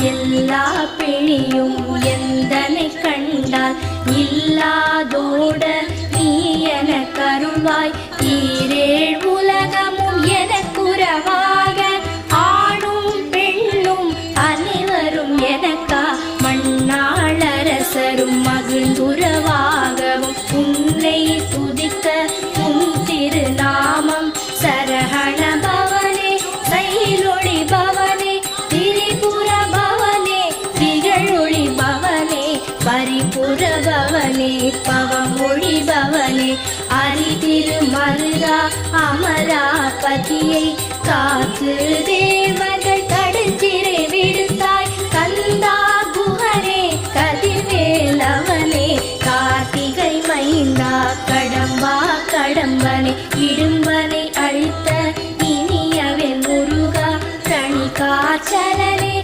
எல்லா பிணியும் எந்தனை கண்டால் இல்லாதோட நீ என கருள்வாய். ஈரேழ் உலகமும் எனக்குறவாக ஆணும் பெண்ணும் அனைவரும் எனக்கா மண்ணாளரசரும் மகிழ்ந்துறவாகவும் உன்னை துதிக்க உன் திருநாமம் சரஹண பவனே சைலொளி பவனே திரிபுர பவனே திகழொளி பவனே பரிபுர பவனே பவமொழி பவனே அரிதிரு மருகா அமராபதியை காத்து தேவர்கள் கடற்சிறை விடுத்தாய். கந்தா குஹனே கதிர்வேலவனே கார்த்திகை மைந்தா கடம்பா கடம்பனே இடும்பனை அழித்த இனியவன் முருகா கணிகாச்சலனே